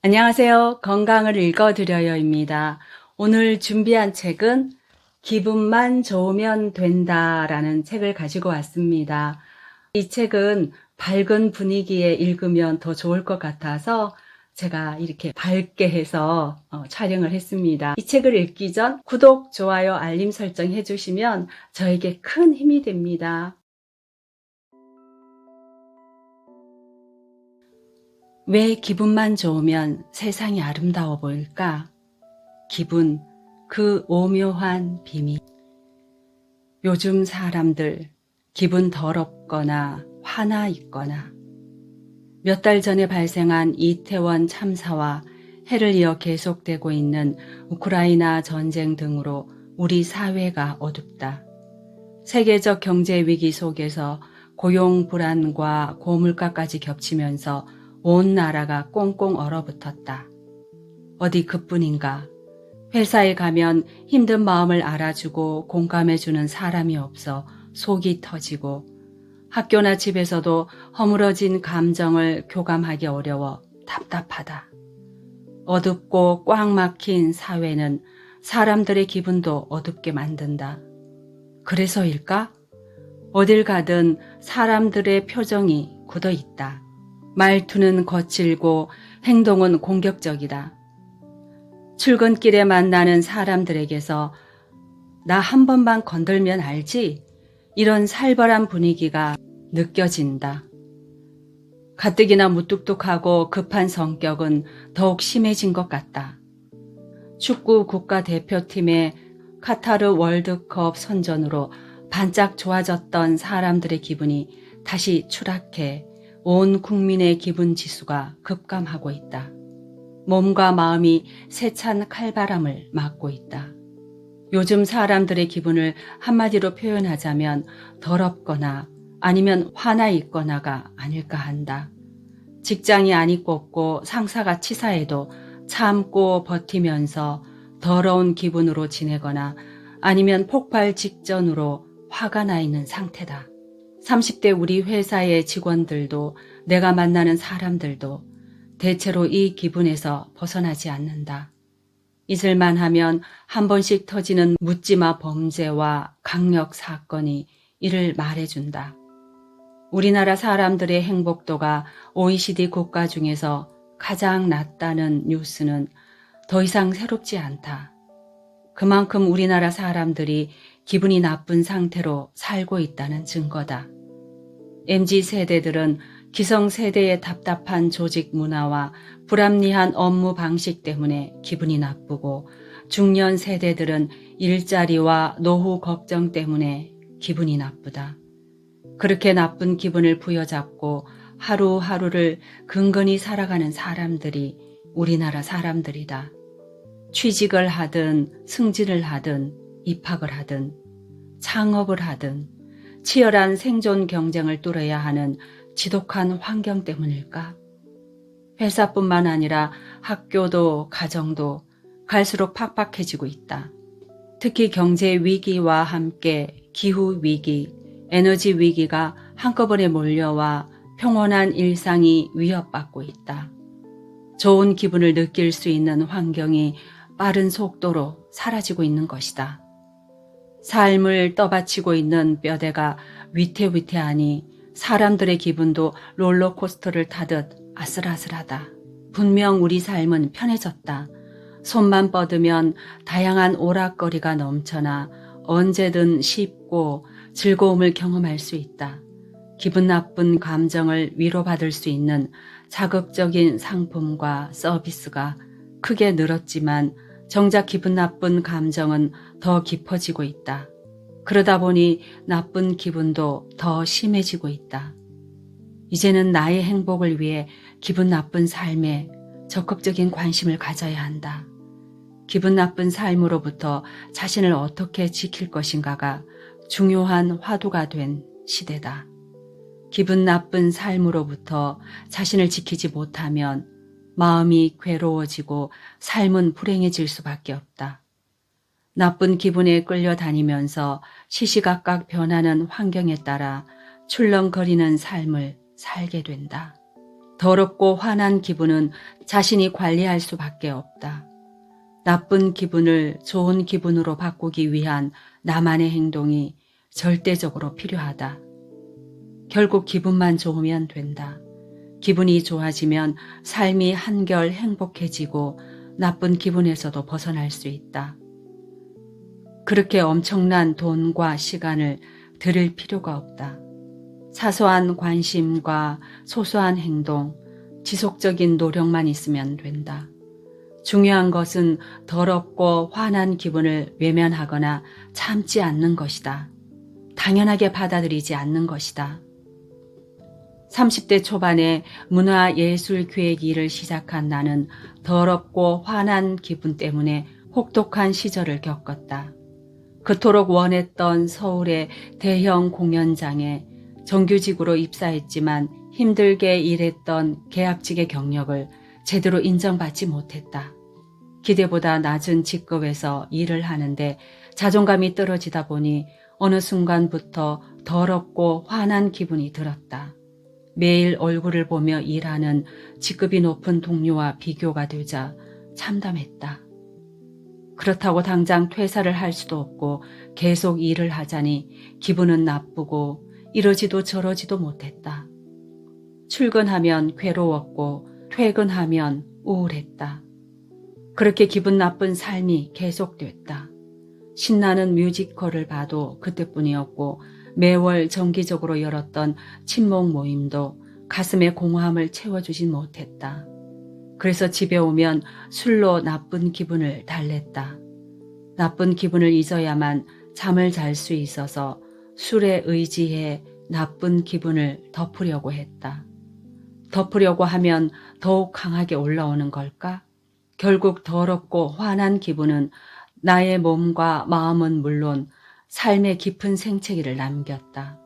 안녕하세요. 건강을 읽어드려요입니다. 오늘 준비한 책은 기분만 좋으면 된다라는 책을 가지고 왔습니다. 이 책은 밝은 분위기에 읽으면 더 좋을 것 같아서 제가 이렇게 밝게 해서 촬영을 했습니다. 이 책을 읽기 전 구독, 좋아요, 알림 설정 해주시면 저에게 큰 힘이 됩니다. 왜 기분만 좋으면 세상이 아름다워 보일까? 기분, 그 오묘한 비밀. 요즘 사람들 기분 더럽거나 화나 있거나 몇 달 전에 발생한 이태원 참사와 해를 이어 계속되고 있는 우크라이나 전쟁 등으로 우리 사회가 어둡다. 세계적 경제 위기 속에서 고용 불안과 고물가까지 겹치면서 온 나라가 꽁꽁 얼어붙었다. 어디 그뿐인가? 회사에 가면 힘든 마음을 알아주고 공감해주는 사람이 없어 속이 터지고 학교나 집에서도 허물어진 감정을 교감하기 어려워 답답하다. 어둡고 꽉 막힌 사회는 사람들의 기분도 어둡게 만든다. 그래서일까? 어딜 가든 사람들의 표정이 굳어 있다. 말투는 거칠고 행동은 공격적이다. 출근길에 만나는 사람들에게서 나 한 번만 건들면 알지? 이런 살벌한 분위기가 느껴진다. 가뜩이나 무뚝뚝하고 급한 성격은 더욱 심해진 것 같다. 축구 국가대표팀의 카타르 월드컵 선전으로 반짝 좋아졌던 사람들의 기분이 다시 추락해 온 국민의 기분 지수가 급감하고 있다. 몸과 마음이 세찬 칼바람을 맞고 있다. 요즘 사람들의 기분을 한마디로 표현하자면 더럽거나 아니면 화나 있거나가 아닐까 한다. 직장이 안이 꼽고 상사가 치사해도 참고 버티면서 더러운 기분으로 지내거나 아니면 폭발 직전으로 화가 나 있는 상태다. 30대 우리 회사의 직원들도 내가 만나는 사람들도 대체로 이 기분에서 벗어나지 않는다. 잊을만 하면 한 번씩 터지는 묻지마 범죄와 강력 사건이 이를 말해준다. 우리나라 사람들의 행복도가 OECD 국가 중에서 가장 낮다는 뉴스는 더 이상 새롭지 않다. 그만큼 우리나라 사람들이 기분이 나쁜 상태로 살고 있다는 증거다. MZ세대들은 기성세대의 답답한 조직 문화와 불합리한 업무 방식 때문에 기분이 나쁘고 중년 세대들은 일자리와 노후 걱정 때문에 기분이 나쁘다. 그렇게 나쁜 기분을 부여잡고 하루하루를 근근히 살아가는 사람들이 우리나라 사람들이다. 취직을 하든 승진을 하든 입학을 하든 창업을 하든 치열한 생존 경쟁을 뚫어야 하는 지독한 환경 때문일까? 회사뿐만 아니라 학교도 가정도 갈수록 팍팍해지고 있다. 특히 경제 위기와 함께 기후 위기, 에너지 위기가 한꺼번에 몰려와 평온한 일상이 위협받고 있다. 좋은 기분을 느낄 수 있는 환경이 빠른 속도로 사라지고 있는 것이다. 삶을 떠받치고 있는 뼈대가 위태위태하니 사람들의 기분도 롤러코스터를 타듯 아슬아슬하다. 분명 우리 삶은 편해졌다. 손만 뻗으면 다양한 오락거리가 넘쳐나 언제든 쉽고 즐거움을 경험할 수 있다. 기분 나쁜 감정을 위로받을 수 있는 자극적인 상품과 서비스가 크게 늘었지만 정작 기분 나쁜 감정은 더 깊어지고 있다. 그러다 보니 나쁜 기분도 더 심해지고 있다. 이제는 나의 행복을 위해 기분 나쁜 삶에 적극적인 관심을 가져야 한다. 기분 나쁜 삶으로부터 자신을 어떻게 지킬 것인가가 중요한 화두가 된 시대다. 기분 나쁜 삶으로부터 자신을 지키지 못하면 마음이 괴로워지고 삶은 불행해질 수밖에 없다. 나쁜 기분에 끌려다니면서 시시각각 변하는 환경에 따라 출렁거리는 삶을 살게 된다. 더럽고 화난 기분은 자신이 관리할 수밖에 없다. 나쁜 기분을 좋은 기분으로 바꾸기 위한 나만의 행동이 절대적으로 필요하다. 결국 기분만 좋으면 된다. 기분이 좋아지면 삶이 한결 행복해지고 나쁜 기분에서도 벗어날 수 있다. 그렇게 엄청난 돈과 시간을 들일 필요가 없다. 사소한 관심과 소소한 행동, 지속적인 노력만 있으면 된다. 중요한 것은 더럽고 화난 기분을 외면하거나 참지 않는 것이다. 당연하게 받아들이지 않는 것이다. 30대 초반에 문화예술기획 일을 시작한 나는 더럽고 화난 기분 때문에 혹독한 시절을 겪었다. 그토록 원했던 서울의 대형 공연장에 정규직으로 입사했지만 힘들게 일했던 계약직의 경력을 제대로 인정받지 못했다. 기대보다 낮은 직급에서 일을 하는데 자존감이 떨어지다 보니 어느 순간부터 더럽고 화난 기분이 들었다. 매일 얼굴을 보며 일하는 직급이 높은 동료와 비교가 되자 참담했다. 그렇다고 당장 퇴사를 할 수도 없고 계속 일을 하자니 기분은 나쁘고 이러지도 저러지도 못했다. 출근하면 괴로웠고 퇴근하면 우울했다. 그렇게 기분 나쁜 삶이 계속됐다. 신나는 뮤지컬을 봐도 그때뿐이었고 매월 정기적으로 열었던 친목 모임도 가슴에 공허함을 채워주진 못했다. 그래서 집에 오면 술로 나쁜 기분을 달랬다. 나쁜 기분을 잊어야만 잠을 잘 수 있어서 술에 의지해 나쁜 기분을 덮으려고 했다. 덮으려고 하면 더욱 강하게 올라오는 걸까? 결국 더럽고 화난 기분은 나의 몸과 마음은 물론 삶의 깊은 생채기를 남겼다.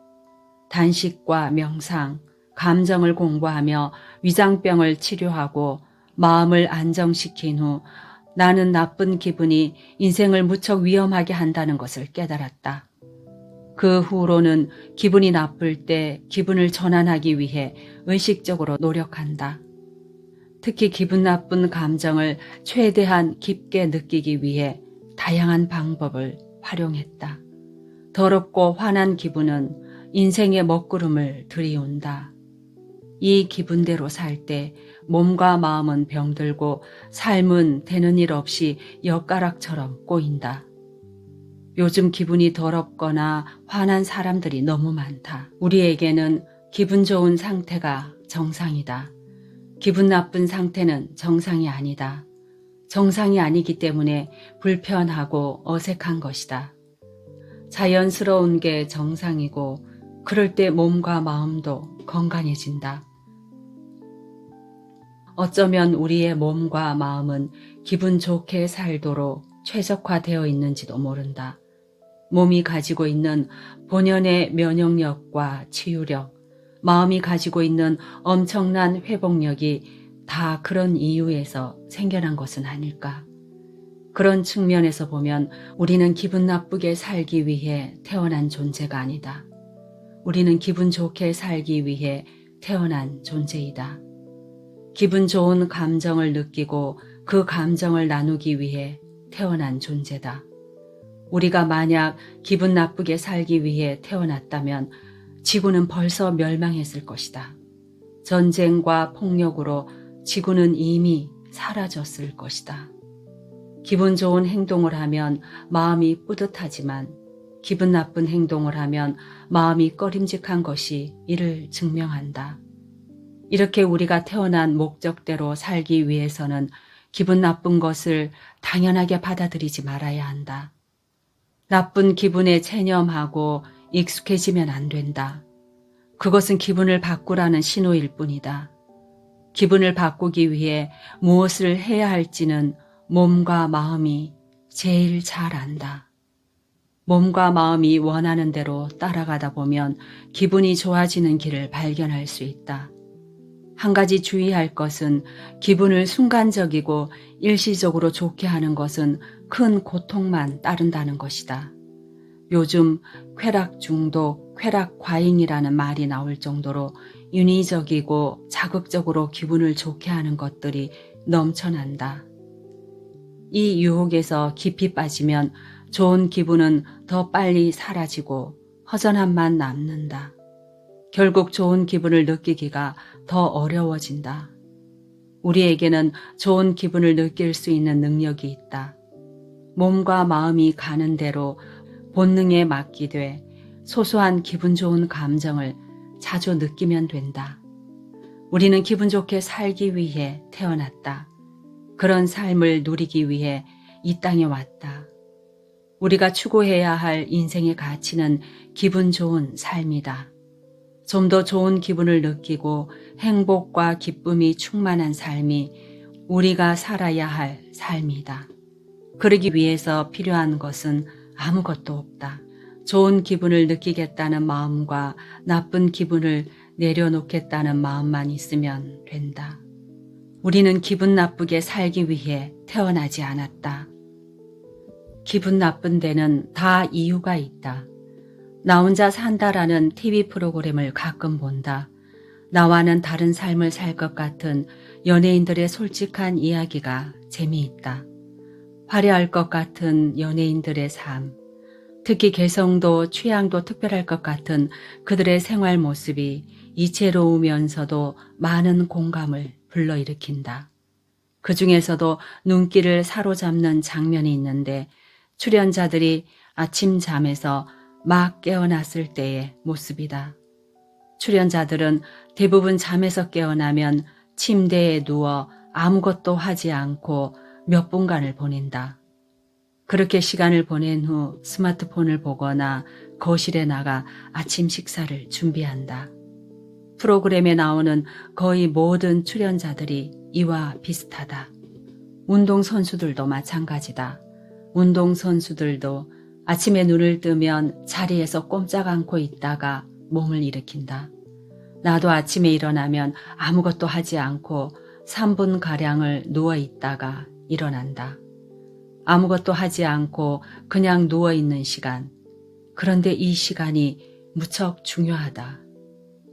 단식과 명상, 감정을 공부하며 위장병을 치료하고 마음을 안정시킨 후 나는 나쁜 기분이 인생을 무척 위험하게 한다는 것을 깨달았다. 그 후로는 기분이 나쁠 때 기분을 전환하기 위해 의식적으로 노력한다. 특히 기분 나쁜 감정을 최대한 깊게 느끼기 위해 다양한 방법을 활용했다. 더럽고 화난 기분은 인생의 먹구름을 들이운다. 이 기분대로 살 때 몸과 마음은 병들고 삶은 되는 일 없이 엿가락처럼 꼬인다. 요즘 기분이 더럽거나 화난 사람들이 너무 많다. 우리에게는 기분 좋은 상태가 정상이다. 기분 나쁜 상태는 정상이 아니다. 정상이 아니기 때문에 불편하고 어색한 것이다. 자연스러운 게 정상이고 그럴 때 몸과 마음도 건강해진다. 어쩌면 우리의 몸과 마음은 기분 좋게 살도록 최적화되어 있는지도 모른다. 몸이 가지고 있는 본연의 면역력과 치유력, 마음이 가지고 있는 엄청난 회복력이 다 그런 이유에서 생겨난 것은 아닐까. 그런 측면에서 보면 우리는 기분 나쁘게 살기 위해 태어난 존재가 아니다. 우리는 기분 좋게 살기 위해 태어난 존재이다. 기분 좋은 감정을 느끼고 그 감정을 나누기 위해 태어난 존재다. 우리가 만약 기분 나쁘게 살기 위해 태어났다면 지구는 벌써 멸망했을 것이다. 전쟁과 폭력으로 지구는 이미 사라졌을 것이다. 기분 좋은 행동을 하면 마음이 뿌듯하지만 기분 나쁜 행동을 하면 마음이 꺼림직한 것이 이를 증명한다. 이렇게 우리가 태어난 목적대로 살기 위해서는 기분 나쁜 것을 당연하게 받아들이지 말아야 한다. 나쁜 기분에 체념하고 익숙해지면 안 된다. 그것은 기분을 바꾸라는 신호일 뿐이다. 기분을 바꾸기 위해 무엇을 해야 할지는 몸과 마음이 제일 잘 안다. 몸과 마음이 원하는 대로 따라가다 보면 기분이 좋아지는 길을 발견할 수 있다. 한 가지 주의할 것은 기분을 순간적이고 일시적으로 좋게 하는 것은 큰 고통만 따른다는 것이다. 요즘 쾌락 중독, 쾌락 과잉이라는 말이 나올 정도로 인위적이고 자극적으로 기분을 좋게 하는 것들이 넘쳐난다. 이 유혹에서 깊이 빠지면 좋은 기분은 더 빨리 사라지고 허전함만 남는다. 결국 좋은 기분을 느끼기가 더 어려워진다. 우리에게는 좋은 기분을 느낄 수 있는 능력이 있다. 몸과 마음이 가는 대로 본능에 맡기되 소소한 기분 좋은 감정을 자주 느끼면 된다. 우리는 기분 좋게 살기 위해 태어났다. 그런 삶을 누리기 위해 이 땅에 왔다. 우리가 추구해야 할 인생의 가치는 기분 좋은 삶이다. 좀 더 좋은 기분을 느끼고 행복과 기쁨이 충만한 삶이 우리가 살아야 할 삶이다. 그러기 위해서 필요한 것은 아무것도 없다. 좋은 기분을 느끼겠다는 마음과 나쁜 기분을 내려놓겠다는 마음만 있으면 된다. 우리는 기분 나쁘게 살기 위해 태어나지 않았다. 기분 나쁜 데는 다 이유가 있다. 나 혼자 산다라는 TV 프로그램을 가끔 본다. 나와는 다른 삶을 살 것 같은 연예인들의 솔직한 이야기가 재미있다. 화려할 것 같은 연예인들의 삶, 특히 개성도 취향도 특별할 것 같은 그들의 생활 모습이 이채로우면서도 많은 공감을 불러일으킨다. 그 중에서도 눈길을 사로잡는 장면이 있는데 출연자들이 아침 잠에서 막 깨어났을 때의 모습이다. 출연자들은 대부분 잠에서 깨어나면 침대에 누워 아무것도 하지 않고 몇 분간을 보낸다. 그렇게 시간을 보낸 후 스마트폰을 보거나 거실에 나가 아침 식사를 준비한다. 프로그램에 나오는 거의 모든 출연자들이 이와 비슷하다. 운동선수들도 마찬가지다. 운동선수들도 아침에 눈을 뜨면 자리에서 꼼짝 않고 있다가 몸을 일으킨다. 나도 아침에 일어나면 아무것도 하지 않고 3분가량을 누워있다가 일어난다. 아무것도 하지 않고 그냥 누워있는 시간. 그런데 이 시간이 무척 중요하다.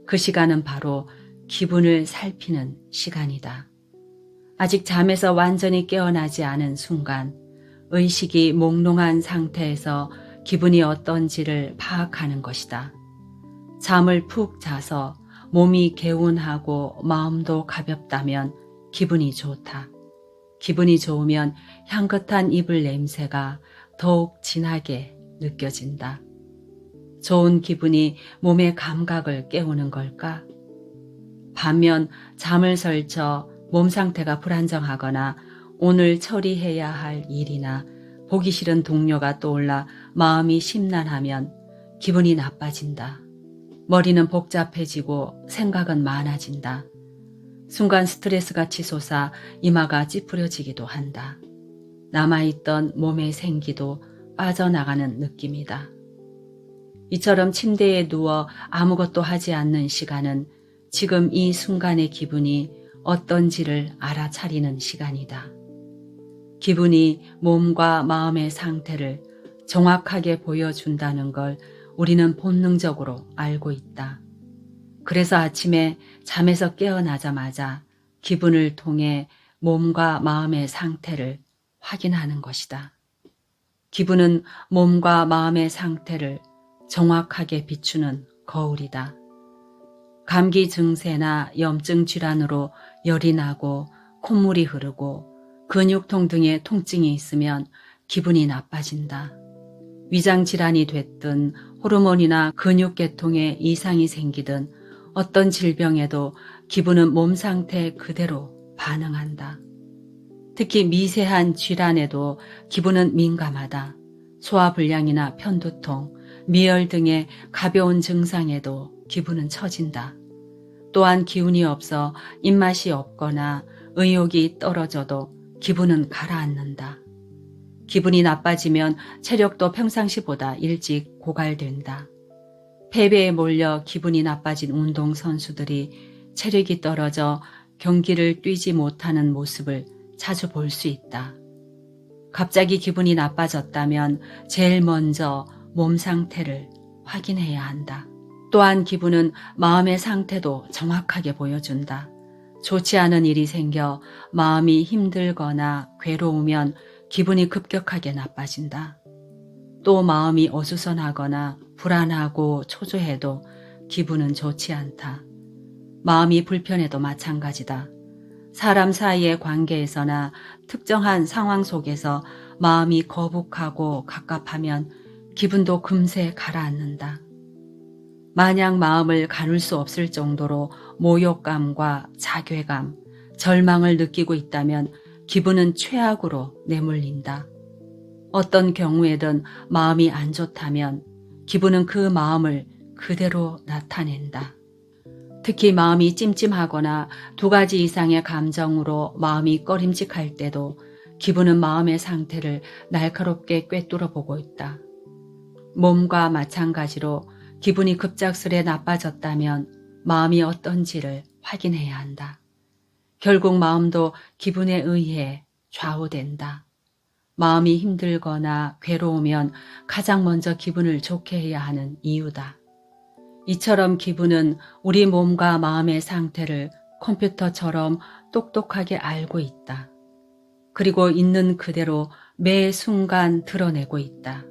그 시간은 바로 기분을 살피는 시간이다. 아직 잠에서 완전히 깨어나지 않은 순간, 의식이 몽롱한 상태에서 기분이 어떤지를 파악하는 것이다. 잠을 푹 자서 몸이 개운하고 마음도 가볍다면 기분이 좋다. 기분이 좋으면 향긋한 이불 냄새가 더욱 진하게 느껴진다. 좋은 기분이 몸의 감각을 깨우는 걸까? 반면 잠을 설쳐 몸 상태가 불안정하거나 오늘 처리해야 할 일이나 보기 싫은 동료가 떠올라 마음이 심란하면 기분이 나빠진다. 머리는 복잡해지고 생각은 많아진다. 순간 스트레스가 치솟아 이마가 찌푸려지기도 한다. 남아있던 몸의 생기도 빠져나가는 느낌이다. 이처럼 침대에 누워 아무것도 하지 않는 시간은 지금 이 순간의 기분이 어떤지를 알아차리는 시간이다. 기분이 몸과 마음의 상태를 정확하게 보여준다는 걸 우리는 본능적으로 알고 있다. 그래서 아침에 잠에서 깨어나자마자 기분을 통해 몸과 마음의 상태를 확인하는 것이다. 기분은 몸과 마음의 상태를 정확하게 비추는 거울이다. 감기 증세나 염증 질환으로 열이 나고 콧물이 흐르고 근육통 등의 통증이 있으면 기분이 나빠진다. 위장 질환이 됐든 호르몬이나 근육계통에 이상이 생기든 어떤 질병에도 기분은 몸 상태 그대로 반응한다. 특히 미세한 질환에도 기분은 민감하다. 소화불량이나 편두통, 미열 등의 가벼운 증상에도 기분은 처진다. 또한 기운이 없어 입맛이 없거나 의욕이 떨어져도 기분은 가라앉는다. 기분이 나빠지면 체력도 평상시보다 일찍 고갈된다. 패배에 몰려 기분이 나빠진 운동선수들이 체력이 떨어져 경기를 뛰지 못하는 모습을 자주 볼 수 있다. 갑자기 기분이 나빠졌다면 제일 먼저 몸 상태를 확인해야 한다. 또한 기분은 마음의 상태도 정확하게 보여준다. 좋지 않은 일이 생겨 마음이 힘들거나 괴로우면 기분이 급격하게 나빠진다. 또 마음이 어수선하거나 불안하고 초조해도 기분은 좋지 않다. 마음이 불편해도 마찬가지다. 사람 사이의 관계에서나 특정한 상황 속에서 마음이 거북하고 갑갑하면 기분도 금세 가라앉는다. 만약 마음을 가눌 수 없을 정도로 모욕감과 자괴감, 절망을 느끼고 있다면 기분은 최악으로 내몰린다. 어떤 경우에든 마음이 안 좋다면 기분은 그 마음을 그대로 나타낸다. 특히 마음이 찜찜하거나 2가지 이상의 감정으로 마음이 꺼림직할 때도 기분은 마음의 상태를 날카롭게 꿰뚫어 보고 있다. 몸과 마찬가지로 기분이 급작스레 나빠졌다면 마음이 어떤지를 확인해야 한다. 결국 마음도 기분에 의해 좌우된다. 마음이 힘들거나 괴로우면 가장 먼저 기분을 좋게 해야 하는 이유다. 이처럼 기분은 우리 몸과 마음의 상태를 컴퓨터처럼 똑똑하게 알고 있다. 그리고 있는 그대로 매 순간 드러내고 있다.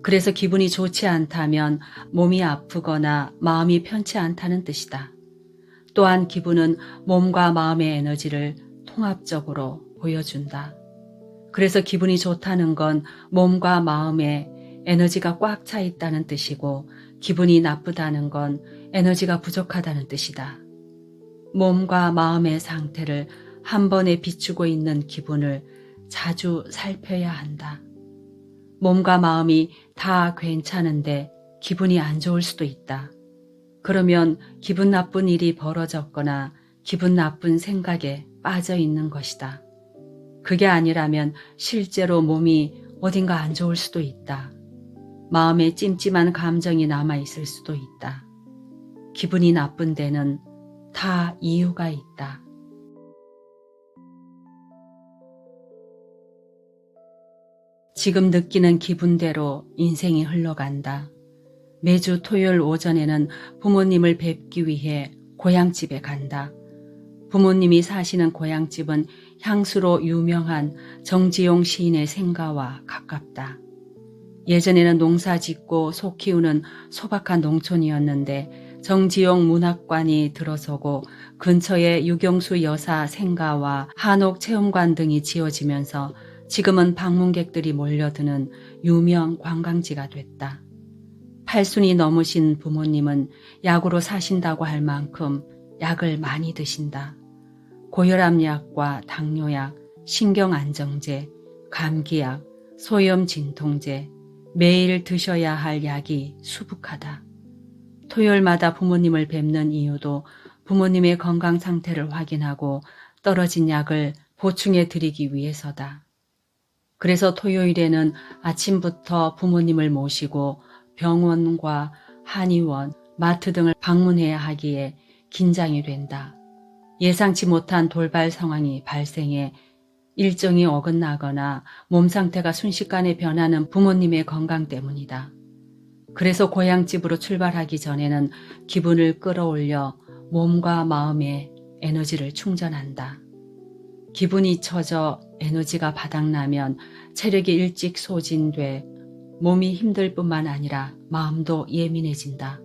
그래서 기분이 좋지 않다면 몸이 아프거나 마음이 편치 않다는 뜻이다. 또한 기분은 몸과 마음의 에너지를 통합적으로 보여준다. 그래서 기분이 좋다는 건 몸과 마음에 에너지가 꽉 차 있다는 뜻이고 기분이 나쁘다는 건 에너지가 부족하다는 뜻이다. 몸과 마음의 상태를 한 번에 비추고 있는 기분을 자주 살펴야 한다. 몸과 마음이 다 괜찮은데 기분이 안 좋을 수도 있다. 그러면 기분 나쁜 일이 벌어졌거나 기분 나쁜 생각에 빠져 있는 것이다. 그게 아니라면 실제로 몸이 어딘가 안 좋을 수도 있다. 마음에 찜찜한 감정이 남아 있을 수도 있다. 기분이 나쁜 데는 다 이유가 있다. 지금 느끼는 기분대로 인생이 흘러간다. 매주 토요일 오전에는 부모님을 뵙기 위해 고향집에 간다. 부모님이 사시는 고향집은 향수로 유명한 정지용 시인의 생가와 가깝다. 예전에는 농사 짓고 소 키우는 소박한 농촌이었는데 정지용 문학관이 들어서고 근처에 유경수 여사 생가와 한옥 체험관 등이 지어지면서 지금은 방문객들이 몰려드는 유명 관광지가 됐다. 80이 넘으신 부모님은 약으로 사신다고 할 만큼 약을 많이 드신다. 고혈압약과 당뇨약, 신경안정제, 감기약, 소염 진통제, 매일 드셔야 할 약이 수북하다. 토요일마다 부모님을 뵙는 이유도 부모님의 건강 상태를 확인하고 떨어진 약을 보충해 드리기 위해서다. 그래서 토요일에는 아침부터 부모님을 모시고 병원과 한의원, 마트 등을 방문해야 하기에 긴장이 된다. 예상치 못한 돌발 상황이 발생해 일정이 어긋나거나 몸 상태가 순식간에 변하는 부모님의 건강 때문이다. 그래서 고향집으로 출발하기 전에는 기분을 끌어올려 몸과 마음의 에너지를 충전한다. 기분이 처져 에너지가 바닥나면 체력이 일찍 소진돼 몸이 힘들 뿐만 아니라 마음도 예민해진다.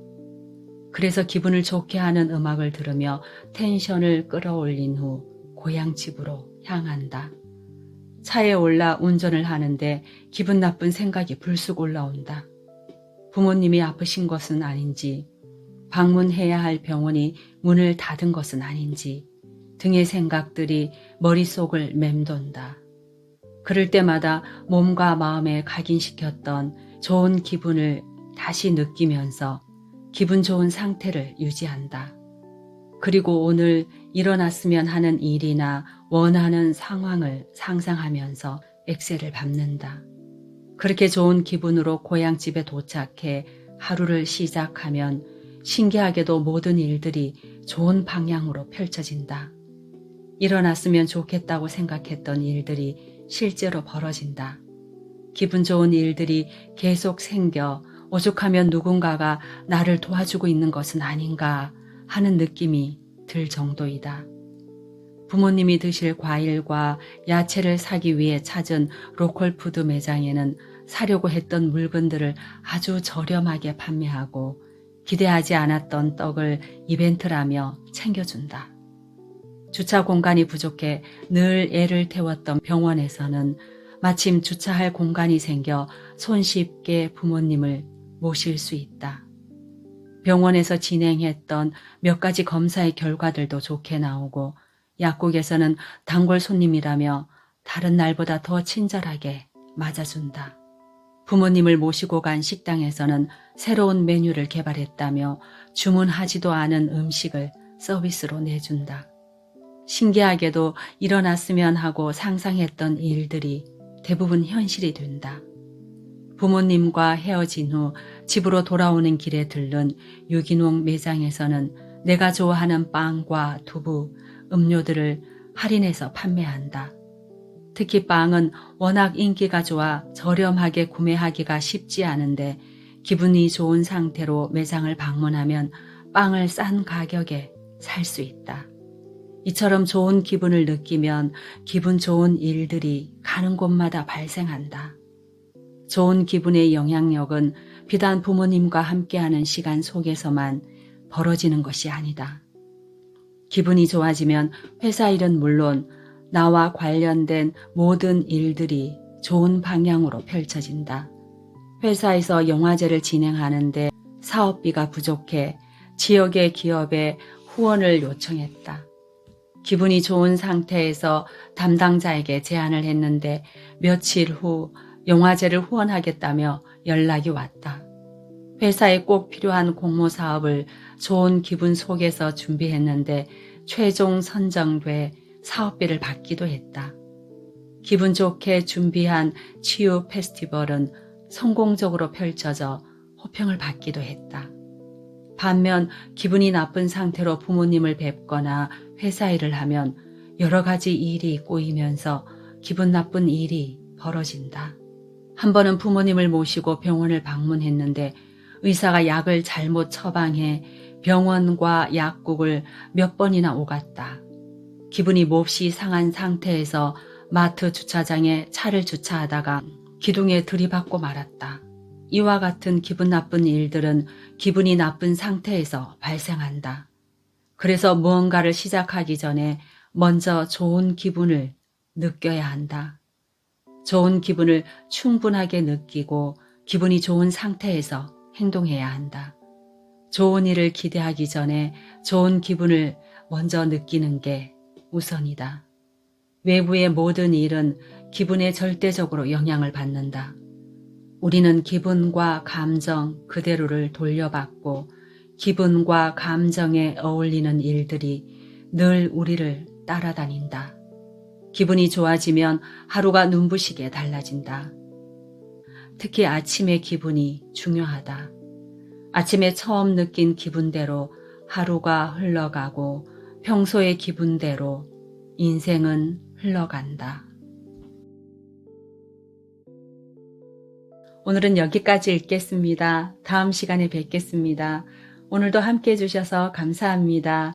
그래서 기분을 좋게 하는 음악을 들으며 텐션을 끌어올린 후 고향집으로 향한다. 차에 올라 운전을 하는데 기분 나쁜 생각이 불쑥 올라온다. 부모님이 아프신 것은 아닌지, 방문해야 할 병원이 문을 닫은 것은 아닌지 등의 생각들이 머릿속을 맴돈다. 그럴 때마다 몸과 마음에 각인시켰던 좋은 기분을 다시 느끼면서 기분 좋은 상태를 유지한다. 그리고 오늘 일어났으면 하는 일이나 원하는 상황을 상상하면서 엑셀을 밟는다. 그렇게 좋은 기분으로 고향집에 도착해 하루를 시작하면 신기하게도 모든 일들이 좋은 방향으로 펼쳐진다. 일어났으면 좋겠다고 생각했던 일들이 실제로 벌어진다. 기분 좋은 일들이 계속 생겨 오죽하면 누군가가 나를 도와주고 있는 것은 아닌가 하는 느낌이 들 정도이다. 부모님이 드실 과일과 야채를 사기 위해 찾은 로컬 푸드 매장에는 사려고 했던 물건들을 아주 저렴하게 판매하고 기대하지 않았던 떡을 이벤트라며 챙겨준다. 주차 공간이 부족해 늘 애를 태웠던 병원에서는 마침 주차할 공간이 생겨 손쉽게 부모님을 모실 수 있다. 병원에서 진행했던 몇 가지 검사의 결과들도 좋게 나오고 약국에서는 단골 손님이라며 다른 날보다 더 친절하게 맞아준다. 부모님을 모시고 간 식당에서는 새로운 메뉴를 개발했다며 주문하지도 않은 음식을 서비스로 내준다. 신기하게도 일어났으면 하고 상상했던 일들이 대부분 현실이 된다. 부모님과 헤어진 후 집으로 돌아오는 길에 들른 유기농 매장에서는 내가 좋아하는 빵과 두부, 음료들을 할인해서 판매한다. 특히 빵은 워낙 인기가 좋아 저렴하게 구매하기가 쉽지 않은데 기분이 좋은 상태로 매장을 방문하면 빵을 싼 가격에 살 수 있다. 이처럼 좋은 기분을 느끼면 기분 좋은 일들이 가는 곳마다 발생한다. 좋은 기분의 영향력은 비단 부모님과 함께하는 시간 속에서만 벌어지는 것이 아니다. 기분이 좋아지면 회사 일은 물론 나와 관련된 모든 일들이 좋은 방향으로 펼쳐진다. 회사에서 영화제를 진행하는데 사업비가 부족해 지역의 기업에 후원을 요청했다. 기분이 좋은 상태에서 담당자에게 제안을 했는데 며칠 후 영화제를 후원하겠다며 연락이 왔다. 회사에 꼭 필요한 공모 사업을 좋은 기분 속에서 준비했는데 최종 선정돼 사업비를 받기도 했다. 기분 좋게 준비한 치유 페스티벌은 성공적으로 펼쳐져 호평을 받기도 했다. 반면 기분이 나쁜 상태로 부모님을 뵙거나 회사 일을 하면 여러 가지 일이 꼬이면서 기분 나쁜 일이 벌어진다. 한 번은 부모님을 모시고 병원을 방문했는데 의사가 약을 잘못 처방해 병원과 약국을 몇 번이나 오갔다. 기분이 몹시 상한 상태에서 마트 주차장에 차를 주차하다가 기둥에 들이받고 말았다. 이와 같은 기분 나쁜 일들은 기분이 나쁜 상태에서 발생한다. 그래서 무언가를 시작하기 전에 먼저 좋은 기분을 느껴야 한다. 좋은 기분을 충분하게 느끼고 기분이 좋은 상태에서 행동해야 한다. 좋은 일을 기대하기 전에 좋은 기분을 먼저 느끼는 게 우선이다. 외부의 모든 일은 기분에 절대적으로 영향을 받는다. 우리는 기분과 감정 그대로를 돌려받고 기분과 감정에 어울리는 일들이 늘 우리를 따라다닌다. 기분이 좋아지면 하루가 눈부시게 달라진다. 특히 아침의 기분이 중요하다. 아침에 처음 느낀 기분대로 하루가 흘러가고 평소의 기분대로 인생은 흘러간다. 오늘은 여기까지 읽겠습니다. 다음 시간에 뵙겠습니다. 오늘도 함께 해주셔서 감사합니다.